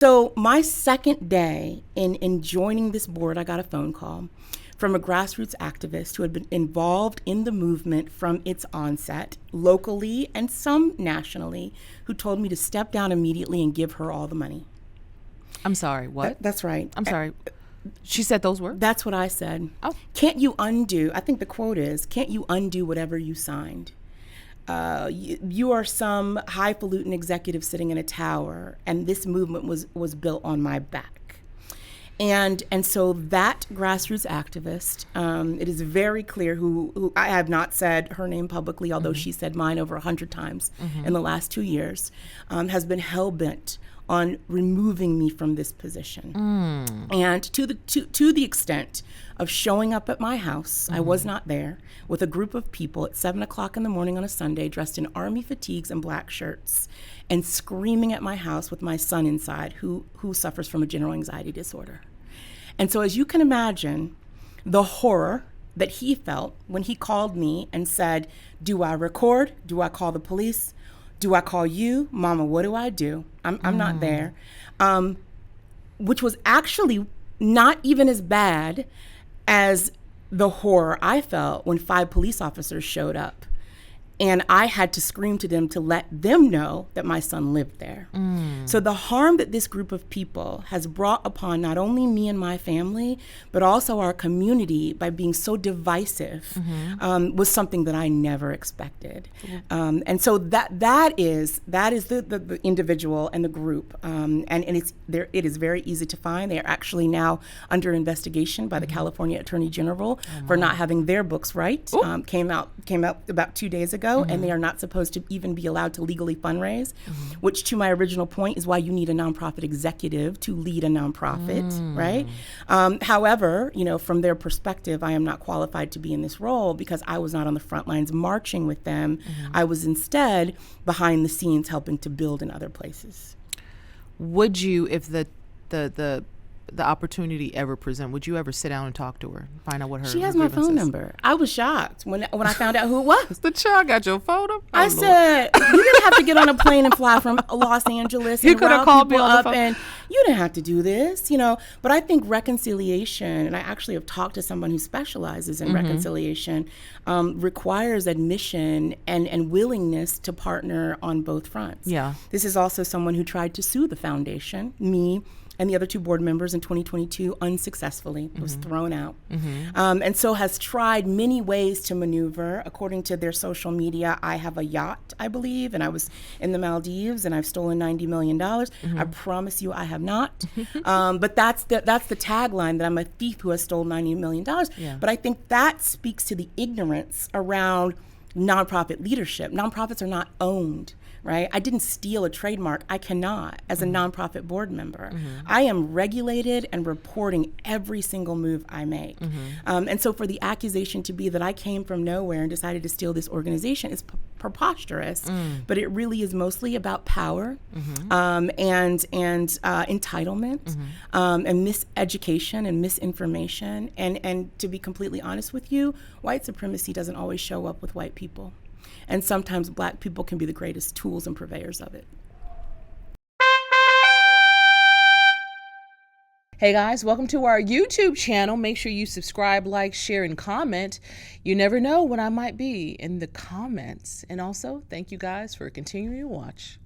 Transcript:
So my second day in joining this board, I got a phone call from a grassroots activist who had been involved in the movement from its onset, locally and some nationally, who told me to step down immediately and give her all the money. I'm sorry, what? That's right. I'm sorry. She said those words? That's what I said. Oh. Can't you undo, I think the quote is, can't you undo whatever you signed? You are some highfalutin executive sitting in a tower, and this movement was built on my back. And so that grassroots activist, it is very clear who I have not said her name publicly, although she said mine over 100 times in the last 2 years, has been hell-bent on removing me from this position. And to the extent of showing up at my house, I was not there, with a group of people at 7 o'clock in the morning on a Sunday dressed in army fatigues and black shirts and screaming at my house with my son inside who suffers from a general anxiety disorder. And so as you can imagine, the horror that he felt when he called me and said, do I record? Do I call the police? Do I call you? Mama, what do I do? I'm not there. Which was actually not even as bad as the horror I felt when 5 police officers showed up. And I had to scream to them to let them know that my son lived there. So the harm that this group of people has brought upon not only me and my family, but also our community by being so divisive was something that I never expected. And so that is the individual and the group. And it is very easy to find. They are actually now under investigation by the California Attorney General for not having their books right. Came out about 2 days ago. And they are not supposed to even be allowed to legally fundraise, which to my original point is why you need a nonprofit executive to lead a nonprofit, right? However, from their perspective, I am not qualified to be in this role because I was not on the front lines marching with them. I was instead behind the scenes helping to build in other places. Would you, if the opportunity ever present, would you ever sit down and talk to her, find out what her She has my phone number. I was shocked when I found out who it was. The child got your phone number? I said, you didn't have to get on a plane and fly from Los Angeles and could have called me on the phone. And you didn't have to do this, But I think reconciliation, and I actually have talked to someone who specializes in reconciliation, requires admission and willingness to partner on both fronts. Yeah. This is also someone who tried to sue the foundation, me, and the other 2 board members in 2022 unsuccessfully. Was thrown out. And so has tried many ways to maneuver. According to their social media, I have a yacht, I believe, and I was in the Maldives and I've stolen $90 million. I promise you I have not. But that's the tagline, that I'm a thief who has stolen $90 million. Yeah. But I think that speaks to the ignorance around nonprofit leadership. Nonprofits are not owned. Right? I didn't steal a trademark. I cannot as a nonprofit board member. I am regulated and reporting every single move I make. And so for the accusation to be that I came from nowhere and decided to steal this organization is preposterous. But it really is mostly about power and entitlement and miseducation and misinformation. And to be completely honest with you, white supremacy doesn't always show up with white people. And sometimes black people can be the greatest tools and purveyors of it. Hey guys, welcome to our YouTube channel. Make sure you subscribe, like, share, and comment. You never know when I might be in the comments. And also, thank you guys for continuing to watch.